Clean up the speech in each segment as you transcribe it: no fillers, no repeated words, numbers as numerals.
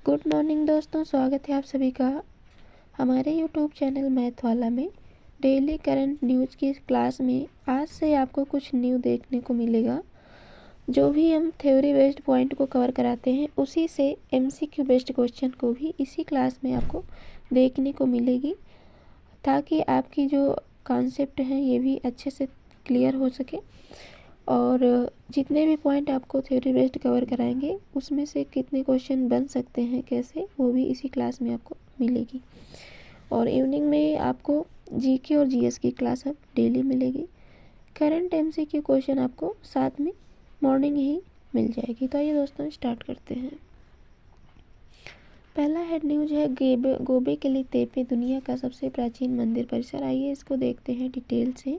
Good morning दोस्तों, स्वागत है आप सभी का हमारे यूट्यूब चैनल मैथ वाला में। डेली करंट न्यूज़ की क्लास में आज से आपको कुछ न्यू देखने को मिलेगा। जो भी हम थ्योरी बेस्ड पॉइंट को कवर कराते हैं उसी से एमसीक्यू बेस्ड क्वेश्चन को भी इसी क्लास में आपको देखने को मिलेगी, ताकि आपकी जो कॉन्सेप्ट हैं ये भी अच्छे से क्लियर हो सके। और जितने भी पॉइंट आपको थ्योरी बेस्ड कवर कराएंगे उसमें से कितने क्वेश्चन बन सकते हैं कैसे, वो भी इसी क्लास में आपको मिलेगी। और इवनिंग में आपको जीके और जीएस की क्लास अब डेली मिलेगी। करंट एमसीक्यू क्वेश्चन आपको साथ में मॉर्निंग ही मिल जाएगी। तो आइए दोस्तों स्टार्ट करते हैं। पहला हेड न्यूज है गोबेकली तेपे दुनिया का सबसे प्राचीन मंदिर परिसर। आइए इसको देखते हैं डिटेल से।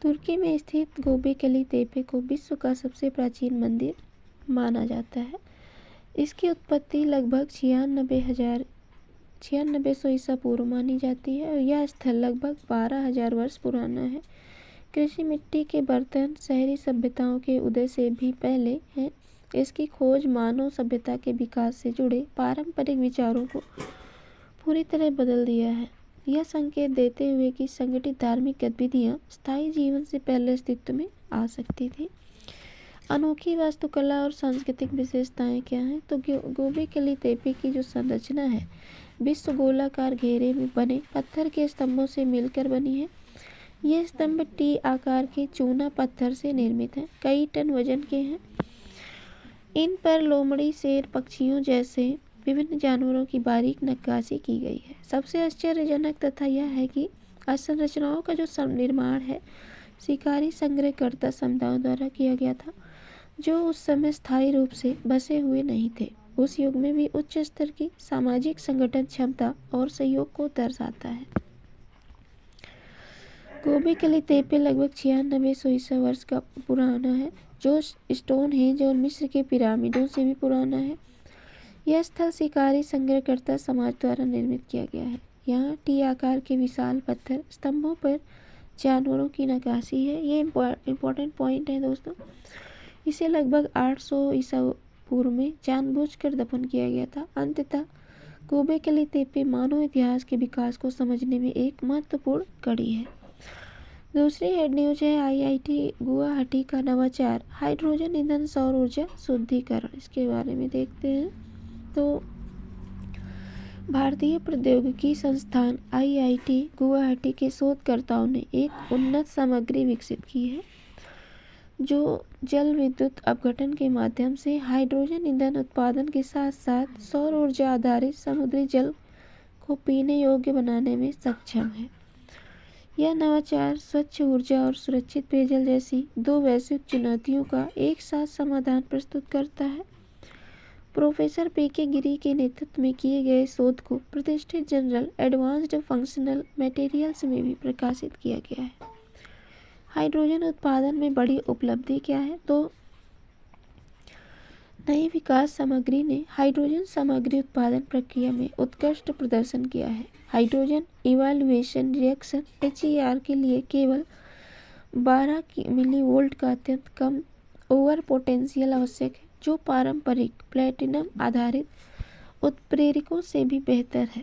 तुर्की में स्थित गोबेकली तेपे को विश्व का सबसे प्राचीन मंदिर माना जाता है। इसकी उत्पत्ति लगभग 9600 ईसा पूर्व मानी जाती है और यह स्थल लगभग 12,000 वर्ष पुराना है। कृषि, मिट्टी के बर्तन शहरी सभ्यताओं के उदय से भी पहले है। इसकी खोज मानव सभ्यता के विकास से जुड़े पारंपरिक विचारों को पूरी तरह बदल दिया है। यह संकेत देते हुए कि संगठित धार्मिक गतिविधियां स्थायी जीवन से पहले अस्तित्व में आ सकती थी। अनोखी वास्तुकला और सांस्कृतिक विशेषताएं क्या हैं? तो गोबेकली तेपे की जो संरचना है विश्व गोलाकार घेरे में बने पत्थर के स्तंभों से मिलकर बनी है। ये स्तंभ टी आकार के चूना पत्थर से निर्मित हैं, कई टन वजन के हैं। इन पर लोमड़ी, शेर, पक्षियों जैसे विभिन्न जानवरों की बारीक नक्काशी की गई है। सबसे आश्चर्यजनक तथ्य यह है कि संरचनाओं का जो निर्माण है शिकारी संग्रहकर्ता समुदायों द्वारा किया गया था, जो उस समय स्थायी रूप से बसे हुए नहीं थे। उस युग में भी उच्च स्तर की सामाजिक संगठन क्षमता और सहयोग को दर्शाता है। गोबेकली तेपे लगभग 9600 ईसा वर्ष का पुराना है, जो स्टोनहेंज और मिस्र के पिरामिडों से भी पुराना है। यह स्थल शिकारी संग्रहकर्ता समाज द्वारा निर्मित किया गया है। यहाँ टी आकार के विशाल पत्थर स्तंभों पर जानवरों की नक्काशी है। ये इम्पोर्टेंट पॉइंट है दोस्तों। इसे लगभग 800 ईसा पूर्व में जानबूझकर दफन किया गया था। अंततः गोबेकली तेपे मानव इतिहास के विकास को समझने में एक महत्वपूर्ण कड़ी है। दूसरी हेड न्यूज है आईआईटी गुवाहाटी का नवाचार, हाइड्रोजन ईंधन सौर ऊर्जा शुद्धिकरण। इसके बारे में देखते हैं। तो भारतीय प्रौद्योगिकी संस्थान आईआईटी गुवाहाटी के शोधकर्ताओं ने एक उन्नत सामग्री विकसित की है जो जल विद्युत अपघटन के माध्यम से हाइड्रोजन ईंधन उत्पादन के साथ साथ सौर ऊर्जा आधारित समुद्री जल को पीने योग्य बनाने में सक्षम है। यह नवाचार स्वच्छ ऊर्जा और सुरक्षित पेयजल जैसी दो वैश्विक चुनौतियों का एक साथ समाधान प्रस्तुत करता है। प्रोफेसर पीके गिरी के नेतृत्व में किए गए शोध को प्रतिष्ठित जर्नल एडवांस्ड फंक्शनल मटेरियल्स में भी प्रकाशित किया गया है। हाइड्रोजन उत्पादन में बड़ी उपलब्धि क्या है? तो नई विकास सामग्री ने हाइड्रोजन सामग्री उत्पादन प्रक्रिया में उत्कृष्ट प्रदर्शन किया है। हाइड्रोजन इवैल्यूएशन रिएक्शन HER के लिए केवल 12 मिलीवोल्ट का अत्यंत कम ओवर पोटेंशियल आवश्यक है, जो पारंपरिक प्लेटिनम आधारित उत्प्रेरकों से भी बेहतर है।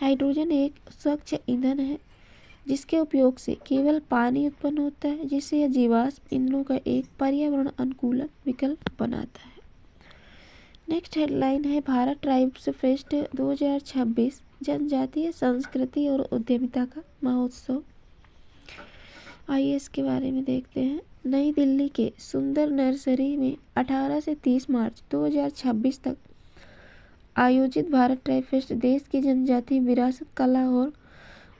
हाइड्रोजन एक स्वच्छ ईंधन है जिसके उपयोग से केवल पानी उत्पन्न होता है, जिससे यह जीवाश्म ईंधनों का एक पर्यावरण अनुकूल विकल्प बनाता है। नेक्स्ट हेडलाइन है भारत ट्राइब्स फेस्ट 2026 जनजातीय संस्कृति और उद्यमिता का महोत्सव। आइए इसके बारे में देखते हैं। नई दिल्ली के सुंदर नर्सरी में 18 से 30 मार्च 2026 तक आयोजित भारत ट्राइब फेस्ट देश की जनजातीय विरासत, कला और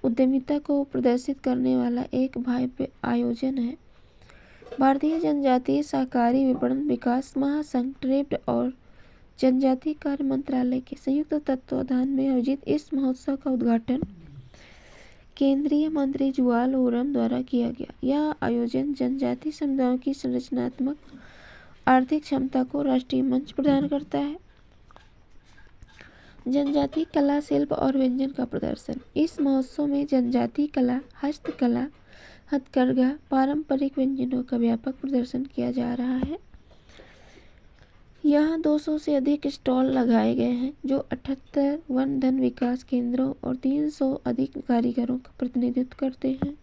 उद्यमिता को प्रदर्शित करने वाला एक भव्य आयोजन है। भारतीय जनजातीय सहकारी विपणन विकास महासंघ ट्रेड और जनजातीय कार्य मंत्रालय के संयुक्त तत्वावधान में आयोजित इस महोत्सव का उद्घाटन केंद्रीय मंत्री जुवाल ओरम द्वारा किया गया। यह आयोजन जनजातीय समुदायों की संरचनात्मक आर्थिक क्षमता को राष्ट्रीय मंच प्रदान करता है। जनजातीय कला, शिल्प और व्यंजन का प्रदर्शन। इस महोत्सव में जनजातीय कला, हस्तकला, हथकरघा, पारंपरिक व्यंजनों का व्यापक प्रदर्शन किया जा रहा है। यहाँ 200 से अधिक स्टॉल लगाए गए हैं जो 78 वन धन विकास केंद्रों और 300 अधिक कारीगरों का प्रतिनिधित्व करते हैं।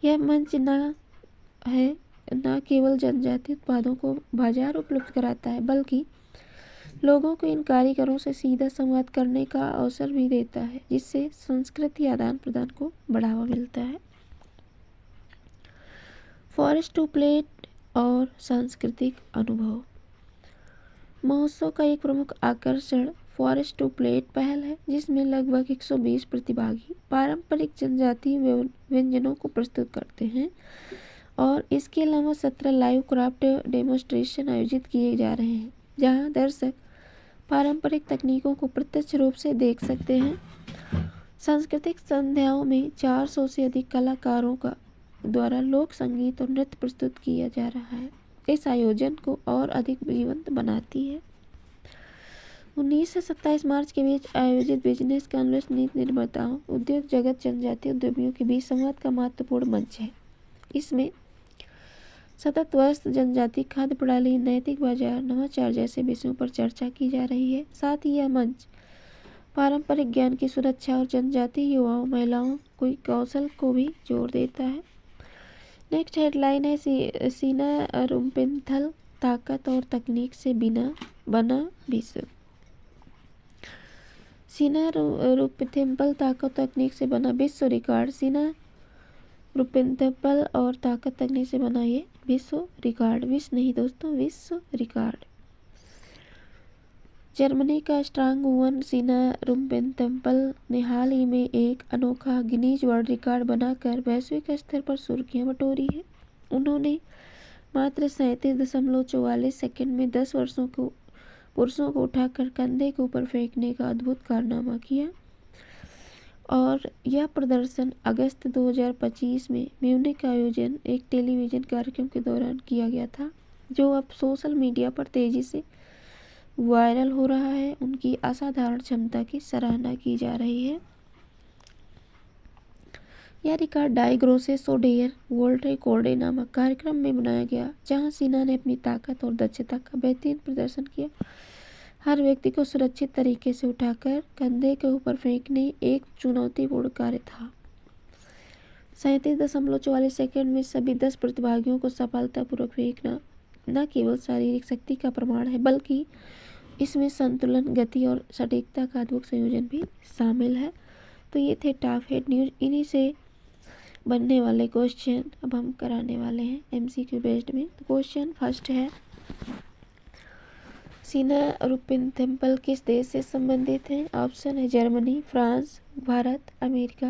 यह मंच न केवल जनजातीय उत्पादों को बाजार उपलब्ध कराता है बल्कि लोगों को इन कारीगरों से सीधा संवाद करने का अवसर भी देता है, जिससे संस्कृति आदान प्रदान को बढ़ावा मिलता है। फॉरेस्ट टू प्लेट और सांस्कृतिक अनुभव। महोत्सव का एक प्रमुख आकर्षण फॉरेस्ट टू प्लेट पहल है, जिसमें लगभग 120 प्रतिभागी पारंपरिक जनजातीय व्यंजनों को प्रस्तुत करते हैं और इसके अलावा 17 लाइव क्राफ्ट डेमोन्स्ट्रेशन आयोजित किए जा रहे हैं, जहां दर्शक पारंपरिक तकनीकों को प्रत्यक्ष रूप से देख सकते हैं। सांस्कृतिक संध्याओं में 400 से अधिक कलाकारों का द्वारा लोक संगीत और नृत्य प्रस्तुत किया जा रहा है। इस आयोजन को और अधिक जीवंत बनाती है। 19 से 27 मार्च के बीच आयोजित बिजनेस कॉन्फ्रेंस नीति निर्माताओं, उद्योग जगत, जनजातीय उद्यमियों के बीच संवाद का महत्वपूर्ण मंच है। इसमें सतत वस्त्र, जनजातीय खाद्य प्रणाली, नैतिक बाजार, नवाचार जैसे विषयों पर चर्चा की जा रही है। साथ ही यह मंच पारंपरिक ज्ञान की सुरक्षा और जनजातीय युवाओं, महिलाओं के कौशल को भी जोर देता है। नेक्स्ट हेडलाइन है सीना रुम्पिंथल, ताकत और तकनीक से बना विश्व। सीना रुम्पिंथल, ताकत और तकनीक से बना विश्व रिकॉर्ड। सीना रुम्पिंथल और ताकत तकनीक से बना ये विश्व रिकॉर्ड, विश्व नहीं दोस्तों, विश्व रिकॉर्ड। जर्मनी का स्ट्रांग वुमन सीना रुम्पिंथल ने हाल ही में एक अनोखा गिनीज वर्ल्ड रिकॉर्ड बनाकर वैश्विक स्तर पर सुर्खियां बटोरी है। उन्होंने मात्र 37.44 सेकंड में 10 पुरुषों को उठाकर कंधे के ऊपर फेंकने का अद्भुत कारनामा किया और यह प्रदर्शन अगस्त 2025 में म्यूनिख आयोजन एक टेलीविजन कार्यक्रम के दौरान किया गया था, जो अब सोशल मीडिया पर तेजी से वायरल हो रहा है। उनकी असाधारण क्षमता की सराहना की जा रही है। यह record die ग्रोसेस Wodeyar world record नामक कार्यक्रम में बनाया गया, जहां सीना ने अपनी ताकत और दक्षता का बेहतरीन प्रदर्शन किया। हर व्यक्ति को सुरक्षित तरीके से उठाकर कंधे के ऊपर फेंकने एक चुनौतीपूर्ण कार्य था। 37.44 सेकंड में सभी 10 प्रतिभागियों को सफलतापूर्वक फेंकना न केवल शारीरिक शक्ति का प्रमाण है, बल्कि इसमें संतुलन, गति और सटीकता का अद्भुत संयोजन भी शामिल है। तो ये थे टॉप हेड न्यूज। इन्हीं से बनने वाले क्वेश्चन अब हम कराने वाले हैं एमसीक्यू बेस्ड में। तो क्वेश्चन फर्स्ट है, सीना रुम्पिंथल किस देश से संबंधित है? ऑप्शन है Germany, France, Bharat, America.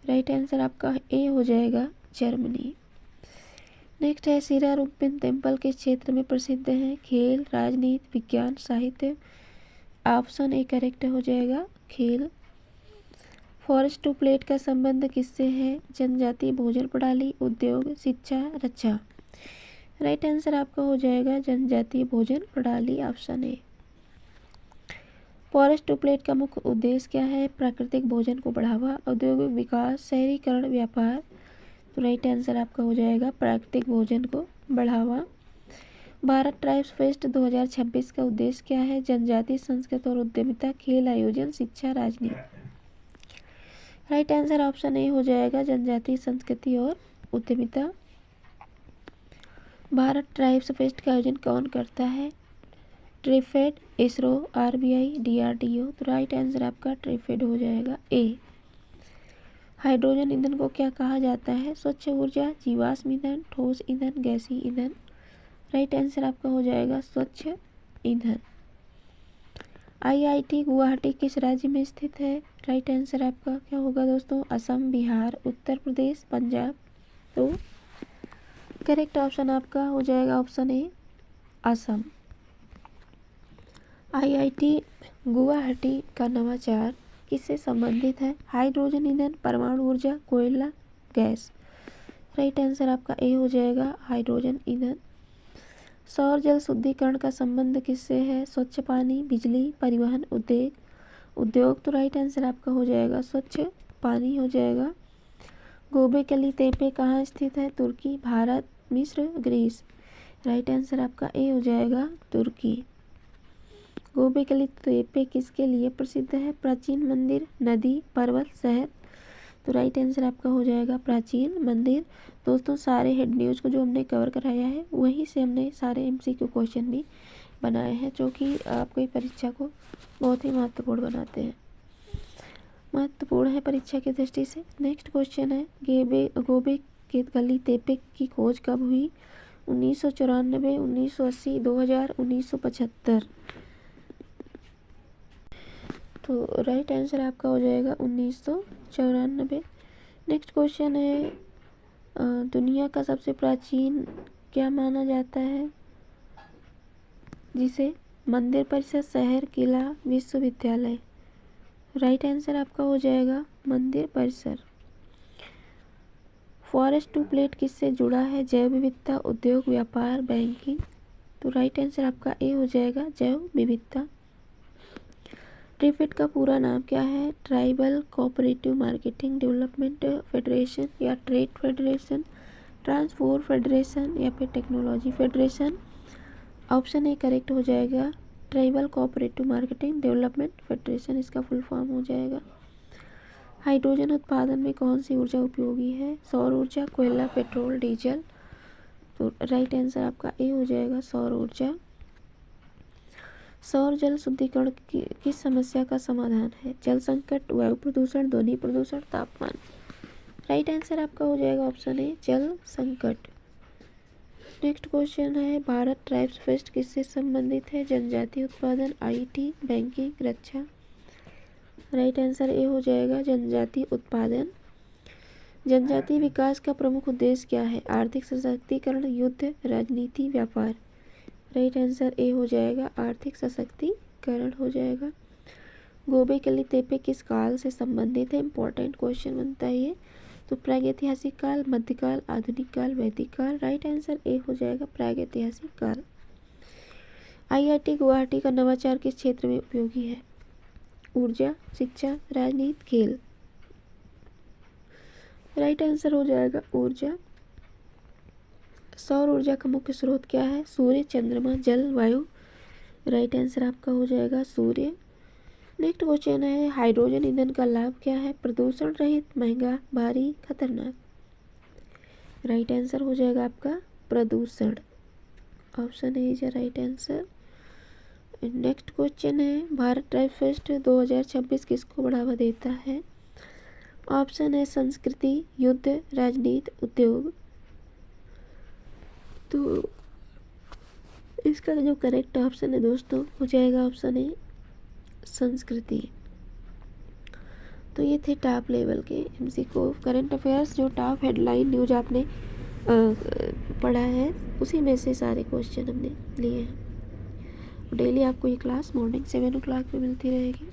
Right answer आपका ए हो जाएगा जर्मनी। नेक्स्ट है, सीना रुम्पिंथल किस क्षेत्र में प्रसिद्ध है? खेल, राजनीति, विज्ञान, साहित्य। ऑप्शन ए करेक्ट हो जाएगा खेल। फॉरेस्ट टू प्लेट का संबंध किससे है? जनजातीय भोजन प्रणाली, उद्योग, शिक्षा, रक्षा। राइट आंसर आपका हो जाएगा जनजातीय भोजन प्रणाली, option A. Forest to plate का मुख्य उद्देश्य क्या है? प्राकृतिक भोजन को बढ़ावा, औद्योगिक विकास, शहरीकरण, व्यापार। तो राइट आंसर आपका हो जाएगा प्राकृतिक भोजन को बढ़ावा। भारत ट्राइब्स फेस्ट 2026 का उद्देश्य क्या है? जनजातीय संस्कृति और उद्यमिता, खेल आयोजन, शिक्षा, राजनीति। राइट आंसर ऑप्शन ए हो जाएगा जनजातीय संस्कृति और उद्यमिता। भारत ट्राइब्स फेस्ट का आयोजन कौन करता है? TRIFED, ISRO, RBI, DRDO. तो राइट आंसर आपका ट्रिफेड हो जाएगा ए। हाइड्रोजन ईंधन को क्या कहा जाता है? स्वच्छ ऊर्जा, जीवाश्म ईंधन, ठोस ईंधन, गैसीय ईंधन। राइट आंसर आपका हो जाएगा स्वच्छ ईंधन। आईआईटी गुवाहाटी किस राज्य में स्थित है? राइट आंसर आपका क्या होगा दोस्तों? असम, बिहार, उत्तर प्रदेश, पंजाब। तो करेक्ट ऑप्शन आपका हो जाएगा option A Assam. IIT Guwahati का नवाचार किससे संबंधित है? हाइड्रोजन ईंधन, परमाणु ऊर्जा, कोयला, गैस। राइट आंसर आपका ए हो जाएगा हाइड्रोजन ईंधन। सौर जल शुद्धिकरण का संबंध किससे है? स्वच्छ पानी, बिजली, परिवहन, उद्योग। तो राइट आंसर आपका हो जाएगा स्वच्छ पानी हो जाएगा। गोबेकली तेपे कहाँ स्थित है? तुर्की, भारत, मिस्र, ग्रीस। राइट आंसर आपका ए हो जाएगा तुर्की। गोबेकली तेपे किसके लिए प्रसिद्ध है? प्राचीन मंदिर, नदी, पर्वत, शहर। तो राइट आंसर आपका हो जाएगा प्राचीन मंदिर। दोस्तों सारे हेड न्यूज़ को जो हमने कवर कराया है वहीं से हमने सारे एमसीक्यू क्वेश्चन भी बनाए हैं जो कि आपकी परीक्षा को बहुत ही महत्वपूर्ण बनाते हैं, महत्वपूर्ण है परीक्षा की दृष्टि से। नेक्स्ट क्वेश्चन है गोबेकली तेपे की खोज कब हुई? 1994, 1980, 2000, 1975। तो राइट आंसर आपका हो जाएगा 1994। नेक्स्ट क्वेश्चन है दुनिया का सबसे प्राचीन क्या माना जाता है जिसे? मंदिर, परिसर, शहर, किला, विश्वविद्यालय। राइट आंसर आपका हो जाएगा मंदिर परिसर। फॉरेस्ट टू प्लेट किससे जुड़ा है? जैव विविधता, उद्योग, व्यापार, बैंकिंग। तो राइट आंसर आपका ए हो जाएगा जैव विविधता। ट्रिफेड का पूरा नाम क्या है? Tribal cooperative marketing development federation या ट्रेड फेडरेशन, ट्रांसपोर्ट फेडरेशन या फिर technology federation. Option A correct हो जाएगा tribal cooperative marketing development federation, इसका फुल फॉर्म हो जाएगा। हाइड्रोजन उत्पादन में कौन सी ऊर्जा उपयोगी है? सौर ऊर्जा, कोयला, पेट्रोल, डीजल। तो राइट आंसर आपका ए हो जाएगा सौर ऊर्जा। सौर जल शुद्धिकरण किस समस्या का समाधान है? जल संकट, वायु प्रदूषण, ध्वनि प्रदूषण, तापमान। राइट आंसर आपका हो जाएगा ऑप्शन ए जल संकट। नेक्स्ट क्वेश्चन है भारत ट्राइब्स फेस्ट किससे संबंधित है? जनजातीय उत्पादन, IT, banking, Raksha. Right answer A हो जाएगा जनजातीय उत्पादन। जनजातीय विकास का प्रमुख उद्देश्य क्या है? आर्थिक सशक्तिकरण, युद्ध, राजनीति, व्यापार। राइट आंसर ए हो जाएगा आर्थिक सशक्तिकरण हो जाएगा। गोबेकली तेपे किस काल से संबंधित है? इंपॉर्टेंट क्वेश्चन बनता है ये। तो प्रागैतिहासिक काल, मध्यकाल, आधुनिक काल, वैदिक काल। राइट आंसर ए हो जाएगा प्रागैतिहासिक काल। आईआईटी गुवाहाटी का नवाचार किस क्षेत्र में उपयोगी है? ऊर्जा, शिक्षा, राजनीति, खेल। राइट आंसर हो जाएगा ऊर्जा। सौर ऊर्जा का मुख्य स्रोत क्या है? सूर्य, चंद्रमा, जल, वायु। राइट आंसर आपका हो जाएगा सूर्य। नेक्स्ट क्वेश्चन है हाइड्रोजन ईंधन का लाभ क्या है? प्रदूषण रहित, महंगा, भारी, खतरनाक। राइट आंसर हो जाएगा आपका प्रदूषण। Option A is right answer. Next question है भारत ट्राइब फेस्ट 2026 किसको बढ़ावा देता है? ऑप्शन है संस्कृति, युद्ध, राजनीति, उद्योग। तो इसका जो करेक्ट ऑप्शन है दोस्तों हो जाएगा ऑप्शन ए संस्कृति। तो ये थे टॉप लेवल के एमसीक्यू करंट अफेयर्स, जो टॉप हेडलाइन न्यूज आपने पढ़ा है उसी में से सारे क्वेश्चन हमने लिए हैं। डेली आपको ये क्लास मॉर्निंग 7 o'clock पे मिलती रहेगी।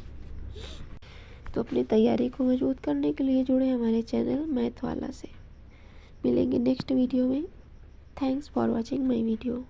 तो अपनी तैयारी को मजबूत करने के लिए जुड़े हमारे चैनल मैथ वाला से। मिलेंगे नेक्स्ट वीडियो में। Thanks for watching my video.